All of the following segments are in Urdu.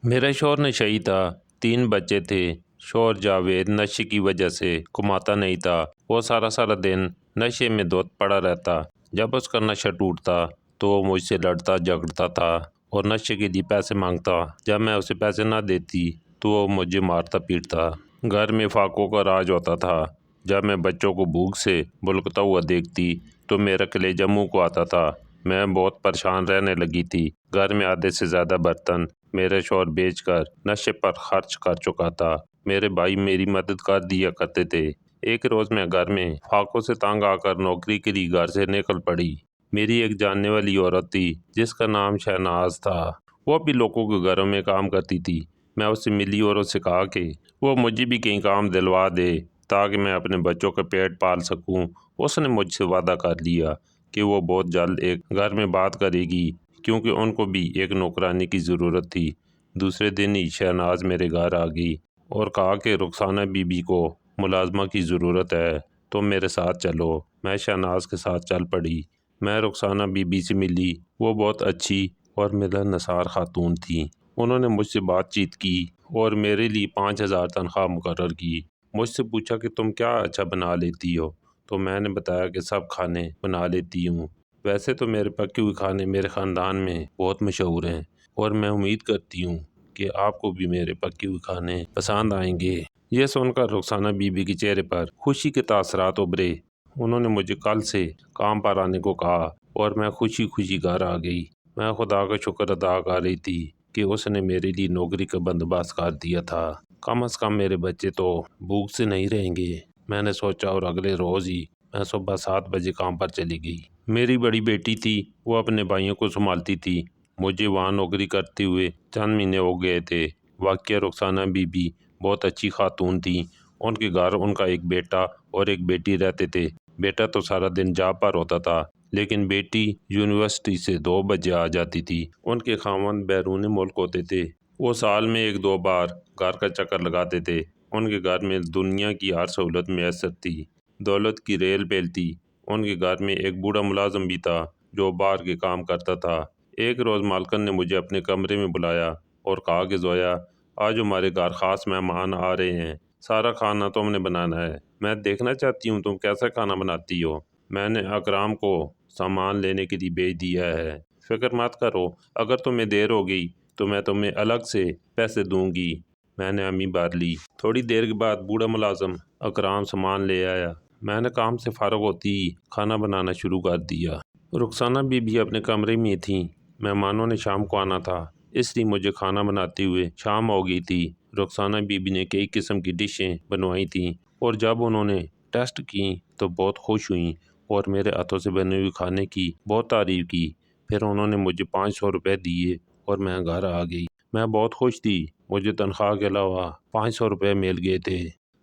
میرا شوہر نشئی تھا، 3 بچے تھے۔ شوہر جاوید نشے کی وجہ سے کماتا نہیں تھا۔ وہ سارا دن نشے میں دھت پڑا رہتا۔ جب اس کا نشہ ٹوٹتا تو وہ مجھ سے لڑتا جھگڑتا تھا اور نشے کے لیے پیسے مانگتا۔ جب میں اسے پیسے نہ دیتی تو وہ مجھے مارتا پیٹتا۔ گھر میں فاقوں کا راج ہوتا تھا۔ جب میں بچوں کو بھوک سے بلکتا ہوا دیکھتی تو میرا کلیجہ منہ کو آتا تھا۔ میں بہت پریشان رہنے لگی تھی۔ گھر میں آدھے سے زیادہ برتن میرے شوہر بیچ کر نشے پر خرچ کر چکا تھا۔ میرے بھائی میری مدد کر دیا کرتے تھے۔ ایک روز میں گھر میں فاقوں سے تنگ آ کر نوکری کے لیے گھر سے نکل پڑی۔ میری ایک جاننے والی عورت تھی جس کا نام شہناز تھا۔ وہ بھی لوگوں کے گھروں میں کام کرتی تھی۔ میں اس سے ملی اور اس سے کہا کہ وہ مجھے بھی کہیں کام دلوا دے تاکہ میں اپنے بچوں کا پیٹ پال سکوں۔ اس نے مجھ سے وعدہ کر لیا کہ وہ بہت جلد ایک گھر میں بات کرے گی کیونکہ ان کو بھی ایک نوکرانی کی ضرورت تھی۔ دوسرے دن ہی شہناز میرے گھر آ گئی اور کہا کہ رخسانہ بی بی کو ملازمہ کی ضرورت ہے، تم میرے ساتھ چلو۔ میں شہناز کے ساتھ چل پڑی۔ میں رخسانہ بی بی سے ملی۔ وہ بہت اچھی اور ملنسار خاتون تھی۔ انہوں نے مجھ سے بات چیت کی اور میرے لیے 5,000 تنخواہ مقرر کی۔ مجھ سے پوچھا کہ تم کیا اچھا بنا لیتی ہو؟ تو میں نے بتایا کہ سب کھانے بنا لیتی ہوں۔ ویسے تو میرے پکے ہوئے کھانے میرے خاندان میں بہت مشہور ہیں اور میں امید کرتی ہوں کہ آپ کو بھی میرے پکے ہوئے کھانے پسند آئیں گے۔ یہ سن کر رخسانہ بی بی کے چہرے پر خوشی کے تاثرات ابھرے۔ انہوں نے مجھے کل سے کام پر آنے کو کہا اور میں خوشی گھر آ گئی۔ میں خدا کا شکر ادا کر رہی تھی کہ اس نے میرے لیے نوکری کا بندوبست کر دیا تھا۔ کم از کم میرے بچے تو بھوک سے نہیں رہیں گے، میں نے سوچا، اور اگلے روز ہی میں صبح 7 بجے کام پر چلی گئی۔ میری بڑی بیٹی تھی، وہ اپنے بھائیوں کو سنبھالتی تھی۔ مجھے وہاں نوکری کرتے ہوئے چند مہینے ہو گئے تھے۔ واقعہ رخسانہ بی بی بہت اچھی خاتون تھی۔ ان کے گھر ان کا ایک بیٹا اور ایک بیٹی رہتے تھے۔ بیٹا تو سارا دن جاب پر ہوتا تھا لیکن بیٹی یونیورسٹی سے 2 بجے آ جاتی تھی۔ ان کے خاوند بیرون ملک ہوتے تھے۔ وہ سال میں 1-2 بار گھر کا چکر لگاتے تھے۔ ان کے گھر میں دنیا کی ہر سہولت میسر تھی۔ دولت کی ریل پھیلتی۔ ان کے گھر میں ایک بوڑھا ملازم بھی تھا جو باہر کے کام کرتا تھا۔ ایک روز مالکن نے مجھے اپنے کمرے میں بلایا اور کہا کہ زویا، آج ہمارے گھر خاص مہمان آ رہے ہیں، سارا کھانا تم نے بنانا ہے۔ میں دیکھنا چاہتی ہوں تم کیسا کھانا بناتی ہو۔ میں نے اکرام کو سامان لینے کے لیے بھیج دیا ہے۔ فکر مت کرو، اگر تمہیں دیر ہو گئی تو میں تمہیں الگ سے پیسے دوں گی۔ میں نے امی بھر لی۔ تھوڑی دیر کے بعد بوڑھا ملازم اکرام سامان لے آیا۔ میں نے کام سے فارغ ہوتی ہی کھانا بنانا شروع کر دیا۔ رخسانہ بی بی اپنے کمرے میں تھیں۔ مہمانوں نے شام کو آنا تھا، اس لیے مجھے کھانا بناتے ہوئے شام ہو گئی تھی۔ رخسانہ بی بی نے کئی قسم کی ڈشیں بنوائی تھیں اور جب انہوں نے ٹیسٹ کیں تو بہت خوش ہوئیں اور میرے ہاتھوں سے بنے ہوئے کھانے کی بہت تعریف کی۔ پھر انہوں نے مجھے 500 روپے دیے اور میں گھر آ گئی۔ میں بہت خوش تھی، مجھے تنخواہ کے علاوہ 500 روپے مل گئے تھے۔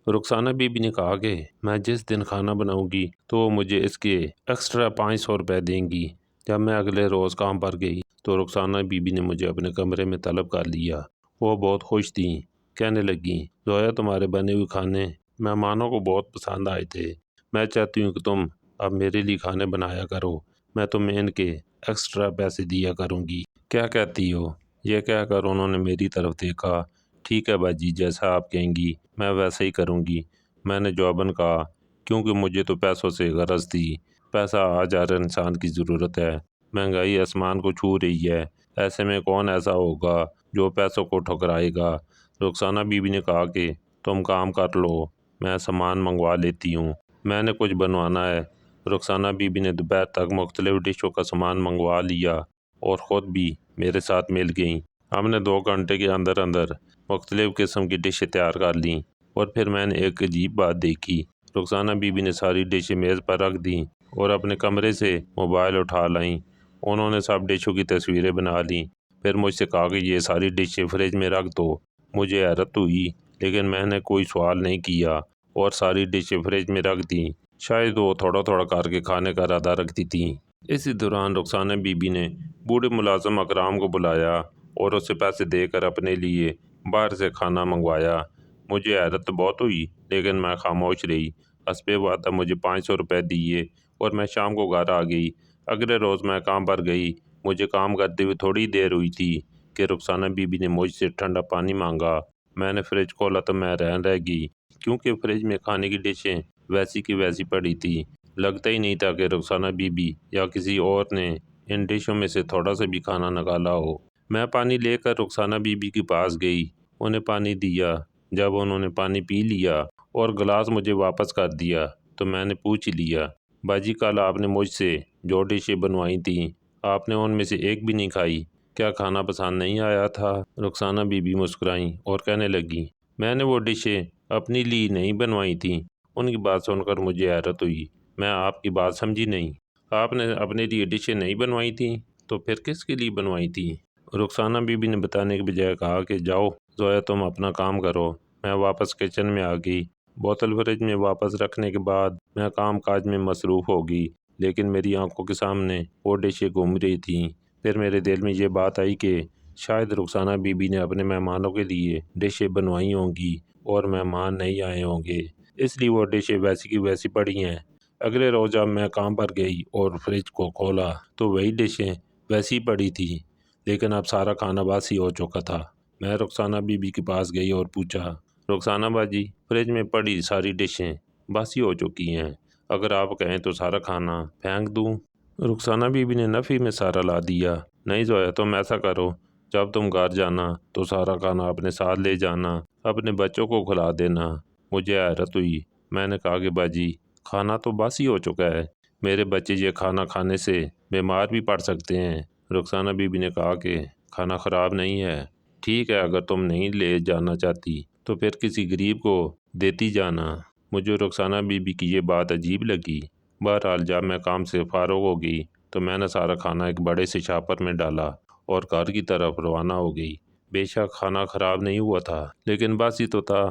رخسانہ بی بی نے کہا کہ میں جس دن کھانا بناؤں گی تو وہ مجھے اس کے ایکسٹرا 500 روپے دیں گی۔ جب میں اگلے روز کام پر گئی تو رخسانہ بی بی نے مجھے اپنے کمرے میں طلب کر لیا۔ وہ بہت خوش تھیں، کہنے لگیں، زویا، تمہارے بنے ہوئے کھانے مہمانوں کو بہت پسند آئے تھے۔ میں چاہتی ہوں کہ تم اب میرے لیے کھانے بنایا کرو، میں تمہیں ان کے ایکسٹرا پیسے دیا کروں گی۔ کیا کہتی ہو؟ یہ کہہ کر انہوں نے میری طرف دیکھا۔ ٹھیک ہے باجی، جیسا آپ کہیں گی میں ویسا ہی کروں گی، میں نے جواباً کہا، کیونکہ مجھے تو پیسوں سے غرض تھی۔ پیسہ آج ہر انسان کی ضرورت ہے۔ مہنگائی آسمان کو چھو رہی ہے، ایسے میں کون ایسا ہوگا جو پیسوں کو ٹھکرائے گا۔ رخسانہ بی بی نے کہا کہ تم کام کر لو، میں سامان منگوا لیتی ہوں، میں نے کچھ بنوانا ہے۔ رخسانہ بی بی نے دوپہر تک مختلف ڈشوں کا سامان منگوا لیا اور خود بھی میرے ساتھ مل گئیں۔ ہم نے 2 گھنٹے کے اندر مختلف قسم کی ڈشیں تیار کر لیں اور پھر میں نے ایک عجیب بات دیکھی۔ رخسانہ بی بی نے ساری ڈشیں میز پر رکھ دیں اور اپنے کمرے سے موبائل اٹھا لائیں۔ انہوں نے سب ڈشوں کی تصویریں بنا لیں، پھر مجھ سے کہا کہ یہ ساری ڈشیں فریج میں رکھ دو۔ مجھے حیرت ہوئی لیکن میں نے کوئی سوال نہیں کیا اور ساری ڈشیں فریج میں رکھ دیں۔ شاید وہ تھوڑا کر کے کھانے کا ارادہ رکھتی تھیں۔ اسی دوران رخسانہ بی بی نے بوڑھے ملازم اکرام کو بلایا اور اسے پیسے دے کر اپنے لیے باہر سے کھانا منگوایا۔ مجھے حیرت تو بہت ہوئی لیکن میں خاموش رہی۔ حسب وعدہ مجھے 500 روپے دیے اور میں شام کو گھر آ گئی۔ اگلے روز میں کام پر گئی۔ مجھے کام کرتے ہوئے تھوڑی دیر ہوئی تھی کہ رخسانہ بی بی نے مجھ سے ٹھنڈا پانی مانگا۔ میں نے فریج کھولا تو میں حیران رہ گئی، کیونکہ فریج میں کھانے کی ڈشیں ویسی کی ویسی پڑی تھی۔ لگتا ہی نہیں تھا کہ رخسانہ بی بی یا کسی اور نے ان ڈشوں میں سے تھوڑا سا بھی کھانا نکالا ہو۔ میں پانی لے کر رخسانہ بی بی کے پاس گئی، انہیں پانی دیا۔ جب انہوں نے پانی پی لیا اور گلاس مجھے واپس کر دیا تو میں نے پوچھ لیا، باجی کل آپ نے مجھ سے جو ڈشیں بنوائی تھیں آپ نے ان میں سے ایک بھی نہیں کھائی، کیا کھانا پسند نہیں آیا تھا؟ رخسانہ بی بی مسکرائیں اور کہنے لگیں، میں نے وہ ڈشیں اپنی لیے نہیں بنوائی تھیں۔ ان کی بات سن کر مجھے حیرت ہوئی، میں آپ کی بات سمجھی نہیں۔ آپ نے اپنے لیے ڈشیں نہیں بنوائی تھیں تو پھر کس کے لیے بنوائی تھیں؟ رخسانہ بی بی نے بتانے کے بجائے کہا کہ جاؤ زویا تم اپنا کام کرو۔ میں واپس کچن میں آ گئی۔ بوتل فریج میں واپس رکھنے کے بعد میں کام کاج میں مصروف ہو گئی، لیکن میری آنکھوں کے سامنے وہ ڈشیں گھوم رہی تھیں۔ پھر میرے دل میں یہ بات آئی کہ شاید رخسانہ بی بی نے اپنے مہمانوں کے لیے ڈشیں بنوائی ہوں گی اور مہمان نہیں آئے ہوں گے، اس لیے وہ ڈشیں ویسی کی ویسی پڑی ہیں۔ اگلے روز جب میں کام پر گئی اور فریج کو کھولا تو وہی ڈشیں ویسی پڑی تھیں، لیکن اب سارا کھانا باسی ہو چکا تھا۔ میں رخسانہ بی بی کے پاس گئی اور پوچھا، رخسانہ باجی فریج میں پڑی ساری ڈشیں باسی ہو چکی ہیں، اگر آپ کہیں تو سارا کھانا پھینک دوں؟ رخسانہ بی بی نے نفی میں سارا لا دیا، نہیں زویا تم ایسا کرو، جب تم گھر جانا تو سارا کھانا اپنے ساتھ لے جانا، اپنے بچوں کو کھلا دینا۔ مجھے حیرت ہوئی، میں نے کہا کہ باجی کھانا تو باسی ہو چکا ہے، میرے بچے یہ کھانا کھانے سے بیمار بھی پڑ سکتے ہیں۔ رخسانہ بی بی نے کہا کہ کھانا خراب نہیں ہے، ٹھیک ہے اگر تم نہیں لے جانا چاہتی تو پھر کسی غریب کو دیتی جانا۔ مجھے رخسانہ بی بی کی یہ بات عجیب لگی۔ بہرحال جب میں کام سے فارغ ہو گئی تو میں نے سارا کھانا ایک بڑے سے شاپر میں ڈالا اور گھر کی طرف روانہ ہو گئی۔ بے شک کھانا خراب نہیں ہوا تھا، لیکن باسی تو تھا،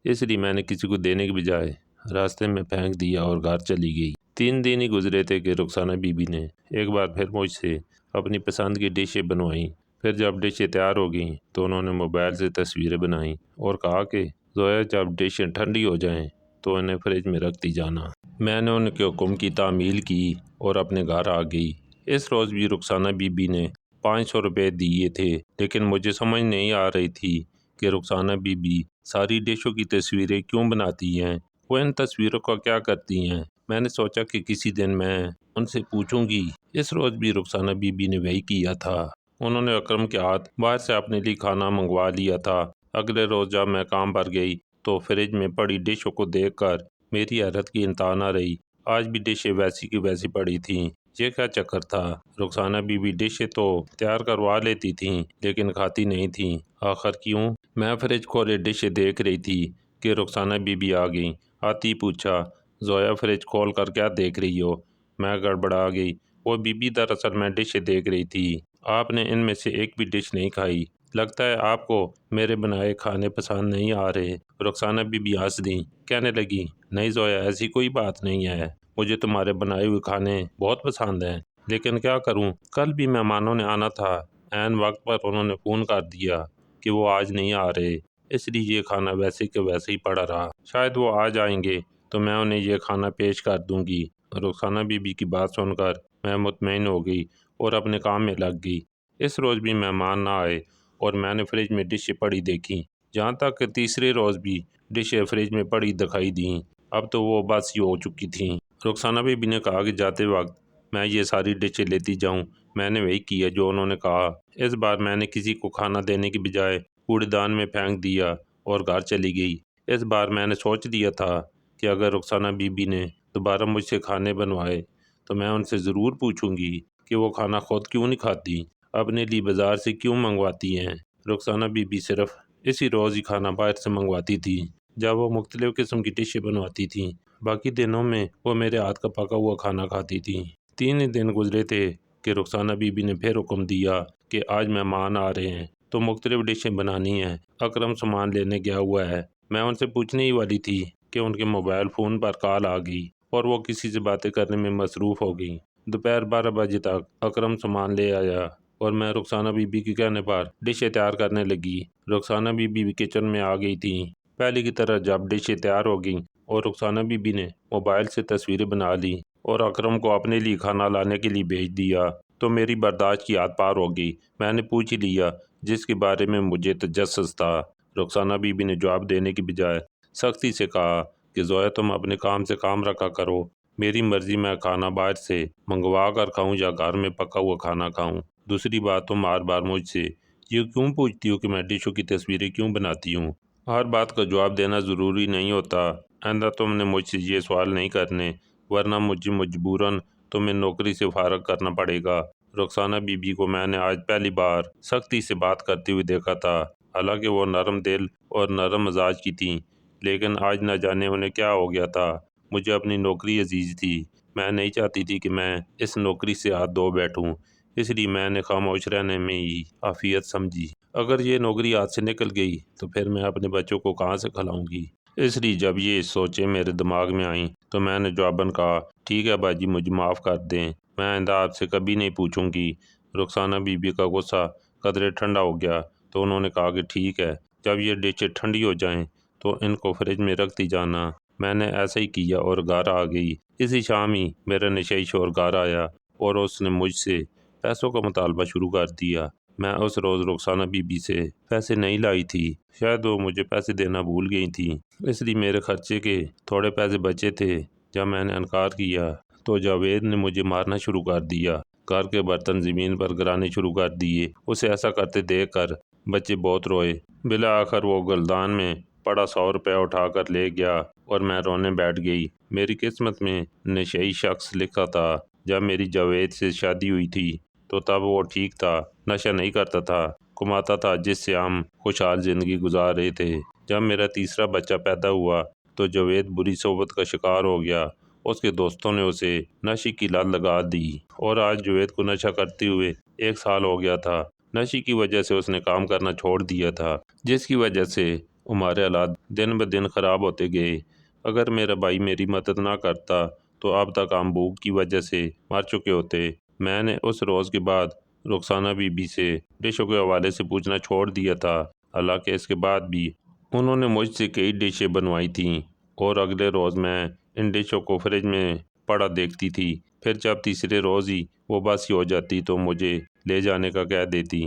اس لیے میں نے کسی کو دینے کے بجائے راستے میں پھینک دیا اور گھر چلی گئی۔ 3 دن ہی گزرے تھے کہ رخسانہ بی بی نے ایک بار پھر مجھ سے اپنی پسند کی ڈشیں بنوائیں۔ پھر جب ڈشیں تیار ہو گئیں تو انہوں نے موبائل سے تصویریں بنائیں اور کہا کہ زویا جب ڈشیں ٹھنڈی ہو جائیں تو انہیں فریج میں رکھتی جانا۔ میں نے ان کے حکم کی تعمیل کی اور اپنے گھر آ گئی۔ اس روز بھی رخسانہ بی بی نے 500 روپے دیے تھے، لیکن مجھے سمجھ نہیں آ رہی تھی کہ رخسانہ بی بی ساری ڈشوں کی تصویریں کیوں بناتی ہیں، وہ ان تصویروں کا کیا کرتی ہیں؟ میں نے سوچا کہ کسی دن میں ان سے پوچھوں گی۔ اس روز بھی رخسانہ بی بی نے وہی کیا تھا، انہوں نے اکرم کے ہاتھ باہر سے اپنے لیے کھانا منگوا لیا تھا۔ اگلے روز جب میں کام پر گئی تو فریج میں پڑی ڈشوں کو دیکھ کر میری حیرت کی انتہا نہ رہی۔ آج بھی ڈشیں ویسی کی ویسی پڑی تھیں۔ یہ کیا چکر تھا؟ رخسانہ بی بی ڈشیں تو تیار کروا لیتی تھیں لیکن کھاتی نہیں تھیں، آخر کیوں؟ میں فریج کھولے ڈشیں دیکھ رہی تھی کہ رخسانہ بی بی آ گئیں۔ آتی پوچھا، زویا فریج کھول کر کیا دیکھ رہی ہو؟ میں گڑبڑا گئی۔ وہ بی بی دراصل میں ڈشیں دیکھ رہی تھی، آپ نے ان میں سے ایک بھی ڈش نہیں کھائی، لگتا ہے آپ کو میرے بنائے کھانے پسند نہیں آ رہے۔ رخسانہ بی بی ہنس دیں، کہنے لگی، نہیں زویا ایسی کوئی بات نہیں ہے، مجھے تمہارے بنائے ہوئے کھانے بہت پسند ہیں، لیکن کیا کروں، کل بھی مہمانوں نے آنا تھا، عین وقت پر انہوں نے فون کر دیا کہ وہ آج نہیں آ رہے، اس لیے یہ کھانا ویسے کہ ویسے ہی پڑا رہا، شاید وہ آ جائیں گے تو میں انہیں یہ کھانا پیش کر دوں گی۔ رخسانہ بی بی کی بات سن کر میں مطمئن ہو گئی اور اپنے کام میں لگ گئی۔ اس روز بھی مہمان نہ آئے اور میں نے فریج میں ڈشیں پڑی دیکھیں، جہاں تک کہ تیسرے روز بھی ڈشیں فریج میں پڑی دکھائی دیں، اب تو وہ باسی ہو چکی تھیں۔ رخسانہ بی بی نے کہا کہ جاتے وقت میں یہ ساری ڈشیں لیتی جاؤں۔ میں نے وہی کیا جو انہوں نے کہا۔ اس بار میں نے کسی کو کھانا دینے کے بجائے کوڑے دان میں پھینک دیا اور گھر چلی گئی۔ اس بار میں نے سوچ لیا تھا کہ اگر رخسانہ بی بی نے دوبارہ مجھ سے کھانے بنوائے تو میں ان سے ضرور پوچھوں گی کہ وہ کھانا خود کیوں نہیں کھاتی، اپنے لیے بازار سے کیوں منگواتی ہیں۔ رخسانہ بی بی صرف اسی روز ہی کھانا باہر سے منگواتی تھی جب وہ مختلف قسم کی ڈشیں بنواتی تھیں، باقی دنوں میں وہ میرے ہاتھ کا پکا ہوا کھانا کھاتی تھیں۔ 3 ہی دن گزرے تھے کہ رخسانہ بی بی نے پھر حکم دیا کہ آج مہمان آ رہے ہیں تو مختلف ڈشیں بنانی ہیں، اکرم سامان لینے گیا ہوا ہے۔ میں ان سے پوچھنے ہی والی تھی کہ ان کے موبائل فون پر کال آ گئی اور وہ کسی سے باتیں کرنے میں مصروف ہو گئیں۔ دوپہر 12 بجے تک اکرم سامان لے آیا اور میں رخسانہ بی بی کے کہنے پر ڈشیں تیار کرنے لگی۔ رخسانہ بی بی کچن میں آ گئی تھیں۔ پہلے کی طرح جب ڈشیں تیار ہو گئیں اور رخسانہ بی بی نے موبائل سے تصویریں بنا لیں اور اکرم کو اپنے لیے کھانا لانے کے لیے بھیج دیا تو میری برداشت کی حد پار ہو گئی۔ میں نے پوچھ ہی لیا، جس کے بارے میں مجھے تجسس تھا۔ رخسانہ بی بی نے جواب دینے کی بجائے سختی سے کہا کہ زویا تم اپنے کام سے کام رکھا کرو، میری مرضی میں کھانا باہر سے منگوا کر کھاؤں یا گھر میں پکا ہوا کھانا کھاؤں۔ دوسری بات تم بار بار مجھ سے یہ کیوں پوچھتی ہو کہ میں ڈشوں کی تصویریں کیوں بناتی ہوں؟ ہر بات کا جواب دینا ضروری نہیں ہوتا۔ آئندہ تم نے مجھ سے یہ سوال نہیں کرنے، ورنہ مجھے مجبوراً تمہیں نوکری سے فارغ کرنا پڑے گا۔ رخسانہ بی بی کو میں نے آج پہلی بار سختی سے بات کرتے ہوئے دیکھا تھا، حالانکہ وہ نرم دل اور نرم مزاج کی تھیں، لیکن آج نہ جانے انہیں کیا ہو گیا تھا۔ مجھے اپنی نوکری عزیز تھی، میں نہیں چاہتی تھی کہ میں اس نوکری سے ہاتھ دھو بیٹھوں، اس لیے میں نے خاموش رہنے میں ہی عافیت سمجھی۔ اگر یہ نوکری ہاتھ سے نکل گئی تو پھر میں اپنے بچوں کو کہاں سے کھلاؤں گی؟ اس لیے جب یہ سوچیں میرے دماغ میں آئیں تو میں نے جواباً کہا، ٹھیک ہے باجی، مجھے معاف کر دیں، میں آئندہ آپ سے کبھی نہیں پوچھوں گی۔ رخسانہ بی بی کا غصہ قدرے ٹھنڈا ہو گیا تو انہوں نے کہا کہ ٹھیک ہے، جب یہ ڈشیں ٹھنڈی ہو جائیں تو ان کو فریج میں رکھتی جانا۔ میں نے ایسا ہی کیا اور گھر آ گئی۔ اسی شام ہی میرا نشئی شوہر گھر آیا اور اس نے مجھ سے پیسوں کا مطالبہ شروع کر دیا۔ میں اس روز رخسانہ بی بی سے پیسے نہیں لائی تھی، شاید وہ مجھے پیسے دینا بھول گئی تھیں، اس لیے میرے خرچے کے تھوڑے پیسے بچے تھے۔ جب میں نے انکار کیا تو جاوید نے مجھے مارنا شروع کر دیا، گھر کے برتن زمین پر گرانے شروع کر دیے۔ اسے ایسا کرتے دیکھ کر بچے بہت روئے۔ بالآخر وہ گلدان میں پڑا 100 روپے اٹھا کر لے گیا اور میں رونے بیٹھ گئی۔ میری قسمت میں نشئی شخص لکھا تھا۔ جب میری جاوید سے شادی ہوئی تھی تو تب وہ ٹھیک تھا، نشہ نہیں کرتا تھا، کماتا تھا، جس سے ہم خوشحال زندگی گزار رہے تھے۔ جب میرا تیسرا بچہ پیدا ہوا تو جاوید بری صحبت کا شکار ہو گیا۔ اس کے دوستوں نے اسے نشے کی لت لگا دی اور آج جاوید کو نشہ کرتے ہوئے 1 سال ہو گیا تھا۔ نشے کی وجہ سے اس نے کام کرنا چھوڑ دیا تھا، جس کی وجہ سے ہمارے حالات دن بدن خراب ہوتے گئے۔ اگر میرا بھائی میری مدد نہ کرتا تو اب تک ہم بھوک کی وجہ سے مر چکے ہوتے۔ میں نے اس روز کے بعد رخسانہ بی بی سے ڈشوں کے حوالے سے پوچھنا چھوڑ دیا تھا، حالانکہ اس کے بعد بھی انہوں نے مجھ سے کئی ڈشیں بنوائی تھیں اور اگلے روز میں ان ڈشوں کو فریج میں پڑا دیکھتی تھی۔ پھر جب تیسرے روز ہی وہ باسی ہو جاتی تو مجھے لے جانے کا کہہ دیتی۔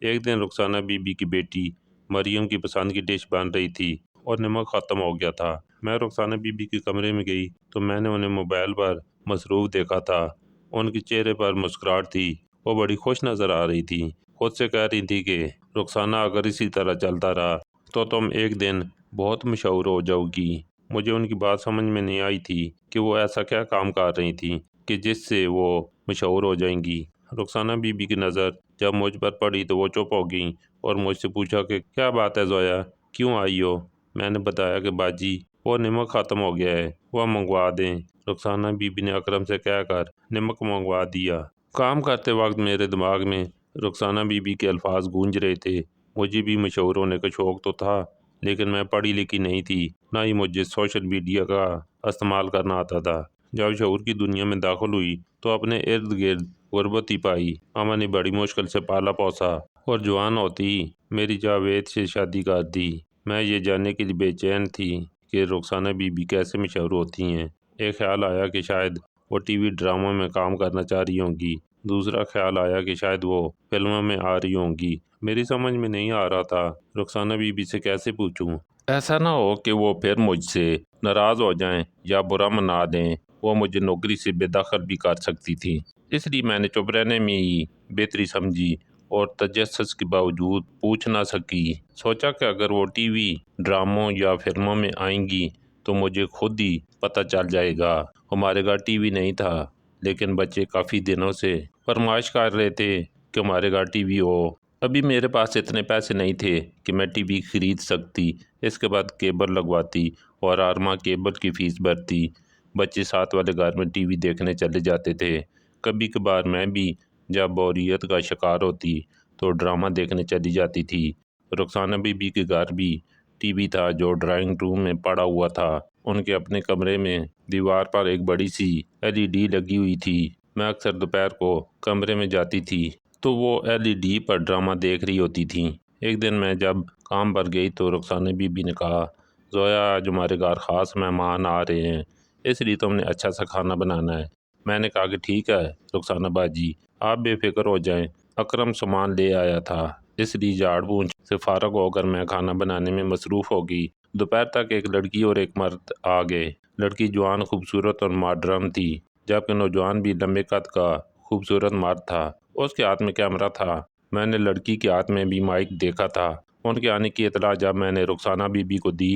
ایک دن رخسانہ بی بی کی بیٹی مریم کی پسند کی ڈش بن رہی تھی اور نمک ختم ہو گیا تھا۔ میں رخسانہ بی بی کے کمرے میں گئی تو میں نے انہیں موبائل پر مصروف دیکھا تھا۔ ان کے چہرے پر مسکراہٹ تھی، وہ بڑی خوش نظر آ رہی تھی۔ خود سے کہہ رہی تھی کہ رخسانہ، اگر اسی طرح چلتا رہا تو تم ایک دن بہت مشہور ہو جاؤ گی۔ مجھے ان کی بات سمجھ میں نہیں آئی تھی کہ وہ ایسا کیا کام کر رہی تھیں کہ جس سے وہ مشہور ہو جائیں گی۔ رخسانہ بی بی کی نظر جب مجھ پر پڑی تو وہ چپ ہو گئیں اور مجھ سے پوچھا کہ کیا بات ہے زویا، کیوں آئی ہو؟ میں نے بتایا کہ باجی، وہ نمک ختم ہو گیا ہے، وہ منگوا دیں۔ رخسانہ بی بی نے اکرم سے کہہ کر نمک منگوا دیا۔ کام کرتے وقت میرے دماغ میں رخسانہ بی بی کے الفاظ گونج رہے تھے۔ مجھے بھی مشہور ہونے کا شوق تو تھا، لیکن میں پڑھی لکھی نہیں تھی، نہ ہی مجھے سوشل میڈیا کا استعمال کرنا آتا تھا۔ جب شعور کی دنیا میں داخل ہوئی تو اپنے ارد گرد غربت ہی پائی۔ ماما نے بڑی مشکل سے پالا پوسا اور جوان ہوتی ہی میری جاوید سے شادی کر دی۔ میں یہ جاننے کے لیے بے چین تھی کہ رخسانہ بی بی کیسے مشہور ہوتی ہیں۔ ایک خیال آیا کہ شاید وہ ٹی وی ڈراموں میں کام کرنا چاہ رہی ہوں گی، دوسرا خیال آیا کہ شاید وہ فلموں میں آ رہی ہوں گی۔ میری سمجھ میں نہیں آ رہا تھا رخسانہ بی بی سے کیسے پوچھوں، ایسا نہ ہو کہ وہ پھر مجھ سے ناراض ہو جائیں یا برا منا دیں۔ وہ مجھے نوکری سے بے دخل بھی کر سکتی تھی، اس لیے میں نے چپ رہنے میں ہی بہتری سمجھی اور تجسس کے باوجود پوچھ نہ سکی۔ سوچا کہ اگر وہ ٹی وی ڈراموں یا فلموں میں آئیں گی تو مجھے خود ہی پتہ چل جائے گا۔ ہمارے گھر ٹی وی نہیں تھا، لیکن بچے کافی دنوں سے فرمائش کر رہے تھے کہ ہمارے گھر ٹی وی ہو۔ ابھی میرے پاس اتنے پیسے نہیں تھے کہ میں ٹی وی خرید سکتی۔ اس کے بعد کیبل لگواتی اور ہر ماہ کیبل کی فیس بھرتی۔ بچے ساتھ والے گھر میں ٹی وی دیکھنے چلے جاتے تھے۔ کبھی کبھار میں بھی جب بوریت کا شکار ہوتی تو ڈرامہ دیکھنے چلی جاتی تھی۔ رخسانہ بی بی کے گھر بھی ٹی وی تھا جو ڈرائنگ روم میں پڑا ہوا تھا۔ ان کے اپنے کمرے میں دیوار پر ایک بڑی سی LED لگی ہوئی تھی۔ میں اکثر دوپہر کو کمرے میں جاتی تھی تو وہ LED پر ڈرامہ دیکھ رہی ہوتی تھیں۔ ایک دن میں جب کام پر گئی تو رخسانہ بی بی نے کہا، زویا، آج ہمارے گھر خاص مہمان آ رہے ہیں، اس لیے تم نے اچھا سا کھانا بنانا ہے۔ میں نے کہا کہ ٹھیک ہے رخسانہ باجی، آپ بے فکر ہو جائیں، اکرم سامان لے آیا تھا۔ اس لیے جھاڑ پونچھ سے فارغ ہو کر میں کھانا بنانے میں مصروف ہو گئی۔ دوپہر تک ایک لڑکی اور ایک مرد آ گئے۔ لڑکی جوان، خوبصورت اور ماڈرن تھی، جبکہ نوجوان بھی لمبے قد کا خوبصورت مرد تھا۔ اس کے ہاتھ میں کیمرہ تھا۔ میں نے لڑکی کے ہاتھ میں بھی مائک دیکھا تھا۔ ان کے آنے کی اطلاع جب میں نے رخسانہ بی بی کو دی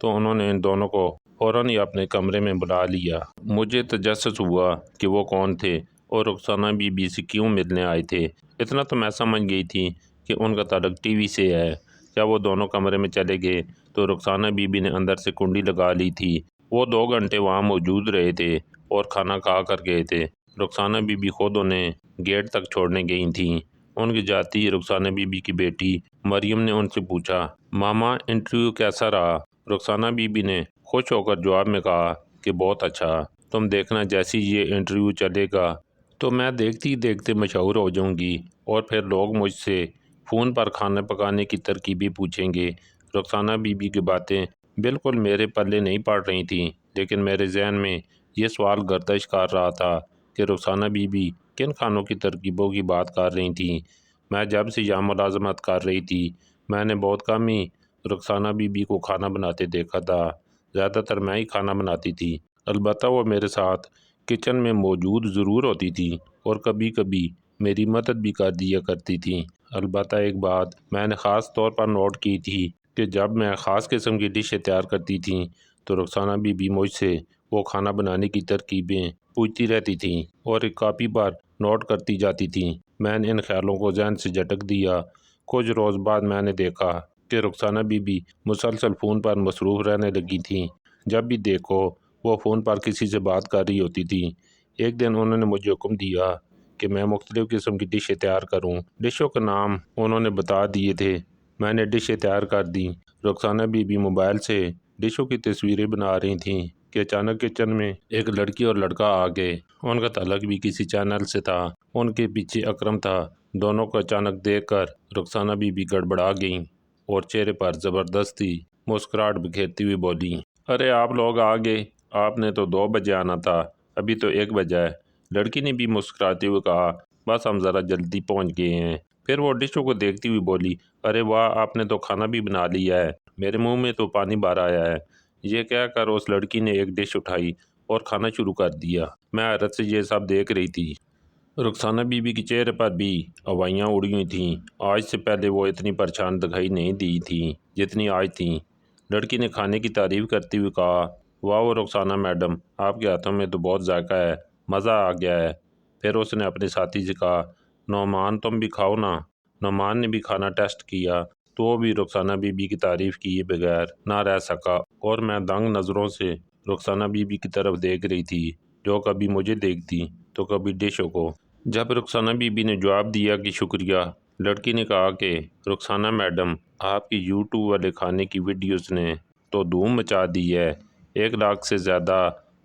تو انہوں نے ان دونوں کو فوراً ہی اپنے کمرے میں بلا لیا۔ مجھے تجسس ہوا کہ وہ کون تھے اور رخسانہ بی بی سے کیوں ملنے آئے تھے۔ اتنا تو میں سمجھ گئی تھی کہ ان کا تعلق ٹی وی سے ہے۔ جب وہ دونوں کمرے میں چلے گئے تو رخسانہ بی بی نے اندر سے کنڈی لگا لی تھی۔ وہ 2 گھنٹے وہاں موجود رہے تھے اور کھانا کھا کر گئے تھے۔ رخسانہ بی بی خود انہیں گیٹ تک چھوڑنے گئی تھیں۔ ان کے جاتے ہی رخسانہ بی بی کی بیٹی مریم نے ان سے پوچھا، ماما انٹرویو کیسا رہا؟ رخسانہ بی بی نے خوش ہو کر جواب میں کہا کہ بہت اچھا۔ تم دیکھنا جیسی یہ انٹرویو چلے گا تو میں دیکھتے ہی دیکھتے مشہور ہو جاؤں گی اور پھر لوگ مجھ سے فون پر کھانا پکانے کی ترکیبیں پوچھیں گے۔ رخسانہ بی بی کی باتیں بالکل میرے پلے نہیں پڑ رہی تھیں، لیکن میرے ذہن میں یہ سوال گردش کر رہا تھا کہ رخسانہ بی بی کن کھانوں کی ترکیبوں کی بات کر رہی تھیں۔ میں جب سے یہاں ملازمت کر رہی تھی میں نے بہت کم ہی رخسانہ بی بی کو کھانا بناتے دیکھا تھا۔ زیادہ تر میں ہی کھانا بناتی تھی، البتہ وہ میرے ساتھ کچن میں موجود ضرور ہوتی تھی اور کبھی کبھی میری مدد بھی کر دیا کرتی تھی۔ البتہ ایک بات میں نے خاص طور پر نوٹ کی تھی کہ جب میں خاص قسم کی ڈشیں تیار کرتی تھیں تو رخسانہ بی بی مجھ سے وہ کھانا بنانے کی ترکیبیں پوچھتی رہتی تھیں اور ایک کاپی پر نوٹ کرتی جاتی تھیں۔ میں نے ان خیالوں کو ذہن سے جھٹک دیا۔ کچھ روز بعد میں نے دیکھا کہ رخسانہ بی بی مسلسل فون پر مصروف رہنے لگی تھیں۔ جب بھی دیکھو وہ فون پر کسی سے بات کر رہی ہوتی تھیں۔ ایک دن انہوں نے مجھے حکم دیا کہ میں مختلف قسم کی ڈشیں تیار کروں۔ ڈشوں کے نام انہوں نے بتا دیے تھے۔ میں نے ڈشیں تیار کر دیں۔ رخسانہ بی بی موبائل سے ڈشوں کی تصویریں بنا رہی تھیں کہ اچانک کچن میں ایک لڑکی اور لڑکا آ گئے۔ ان کا تعلق بھی کسی چینل سے تھا۔ ان کے پیچھے اکرم تھا۔ دونوں کو اچانک دیکھ کر رخسانہ بی بی گڑبڑا گئیں اور چہرے پر زبردستی مسکراہٹ بکھیرتی ہوئی بولیں، ارے آپ لوگ آ گئے، آپ نے تو 2 بجے آنا تھا، ابھی تو 1 بجا ہے۔ لڑکی نے بھی مسکراتے ہوئے کہا، بس ہم ذرا جلدی پہنچ گئے ہیں۔ پھر وہ ڈشوں کو دیکھتی ہوئی بولی، ارے واہ، آپ نے تو کھانا بھی بنا لیا ہے، میرے منہ میں تو پانی بھر آیا ہے۔ یہ کہہ کر اس لڑکی نے ایک ڈش اٹھائی اور کھانا شروع کر دیا۔ میں حیرت سے یہ سب دیکھ رہی تھی۔ رخسانہ بی بی کے چہرے پر بھی ہوائیاں اڑی ہوئی تھیں۔ آج سے پہلے وہ اتنی پریشان دکھائی نہیں دی تھیں جتنی آج تھیں۔ لڑکی نے کھانے کی تعریف کرتے ہوئے کہا، واہ رخسانہ میڈم، آپ کے ہاتھوں میں تو بہت ذائقہ ہے، مزہ آ گیا ہے۔ پھر اس نے اپنے ساتھی سے کہا، نعمان تم بھی کھاؤ نا۔ نعمان نے بھی کھانا ٹیسٹ کیا تو وہ بھی رخسانہ بی بی کی تعریف کیے بغیر نہ رہ سکا اور میں دنگ نظروں سے رخسانہ بی بی کی طرف دیکھ رہی تھی، جو کبھی مجھے دیکھتی تو کبھی ڈشوں کو۔ جب رخسانہ بی بی نے جواب دیا کہ شکریہ، لڑکی نے کہا کہ رخسانہ میڈم، آپ کی یوٹیوب والے کھانے کی ویڈیوز نے تو دھوم مچا دی ہے، 1 لاکھ سے زیادہ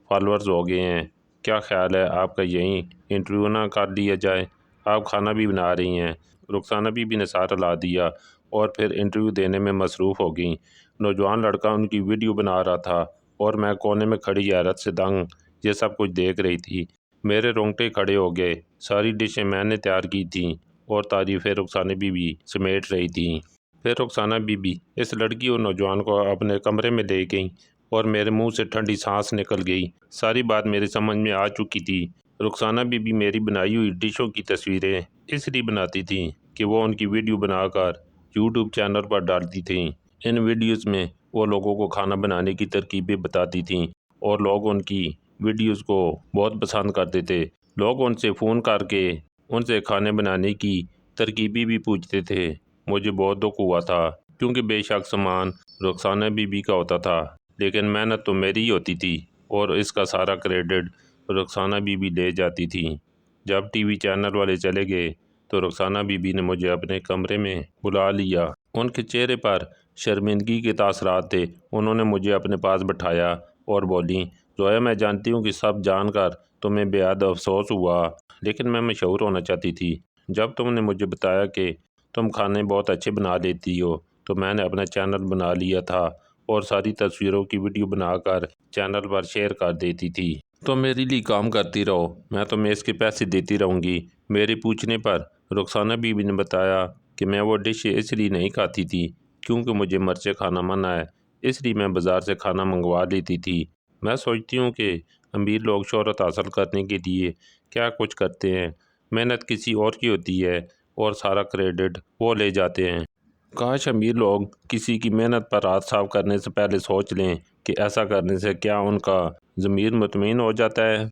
فالورز ہو گئے ہیں۔ کیا خیال ہے آپ کا یہیں انٹرویو نہ کر لیا جائے؟ آپ کھانا بھی بنا رہی ہیں۔ رخسانہ بی بی نے سر ہلا دیا اور پھر انٹرویو دینے میں مصروف ہو گئیں۔ نوجوان لڑکا ان کی ویڈیو بنا رہا تھا اور میں کونے میں کھڑی حیرت سے دنگ یہ سب کچھ دیکھ رہی تھی۔ میرے رونگٹے کھڑے ہو گئے۔ ساری ڈشیں میں نے تیار کی تھیں اور تعریفیں رخسانہ بی بی سمیٹ رہی تھیں۔ پھر رخسانہ بی بی اس لڑکی اور نوجوان کو اپنے کمرے میں لے گئیں اور میرے منہ سے ٹھنڈی سانس نکل گئی۔ ساری بات میری سمجھ میں آ چکی تھی۔ رخسانہ بی بی میری بنائی ہوئی ڈشوں کی تصویریں اس لیے بناتی تھیں کہ وہ ان کی ویڈیو بنا کر یوٹیوب چینل پر ڈالتی تھیں۔ ان ویڈیوز میں وہ لوگوں کو کھانا بنانے کی ترکیبیں بتاتی تھیں اور لوگ ان کی ویڈیوز کو بہت پسند کرتے تھے۔ لوگ ان سے فون کر کے ان سے کھانے بنانے کی ترکیبیں بھی پوچھتے تھے۔ مجھے بہت دکھ ہوا تھا کیونکہ بے شک سامان رخسانہ بی بی کا ہوتا تھا، لیکن محنت تو میری ہی ہوتی تھی اور اس کا سارا کریڈٹ رخسانہ بی بی لے جاتی تھی۔ جب ٹی وی چینل والے چلے گئے تو رخسانہ بی بی نے مجھے اپنے کمرے میں بلا لیا۔ ان کے چہرے پر شرمندگی کے تاثرات تھے۔ انہوں نے مجھے اپنے پاس بٹھایا اور بولیں، زویا میں جانتی ہوں کہ سب جان کر تمہیں بے حد افسوس ہوا، لیکن میں مشہور ہونا چاہتی تھی۔ جب تم نے مجھے بتایا کہ تم کھانے بہت اچھے بنا لیتی ہو تو میں نے اپنا چینل بنا لیا تھا اور ساری تصویروں کی ویڈیو بنا کر چینل پر شیئر کر دیتی تھی۔ تم میرے لیے کام کرتی رہو، میں تمہیں اس کے پیسے دیتی رہوں گی۔ میرے پوچھنے پر رخسانہ بی بی نے بتایا، کہ میں وہ ڈشیں اس لیے نہیں کھاتی تھی کیونکہ مجھے مرچیں کھانا منع ہے، اس لیے میں بازار سے کھانا منگوا لیتی تھی۔ میں سوچتی ہوں کہ امیر لوگ شہرت حاصل کرنے کے لیے کیا کچھ کرتے ہیں، محنت کسی اور کی ہوتی ہے اور سارا کریڈٹ وہ لے جاتے ہیں۔ کاش امیر لوگ کسی کی محنت پر ہاتھ صاف کرنے سے پہلے سوچ لیں کہ ایسا کرنے سے کیا ان کا ضمیر مطمئن ہو جاتا ہے۔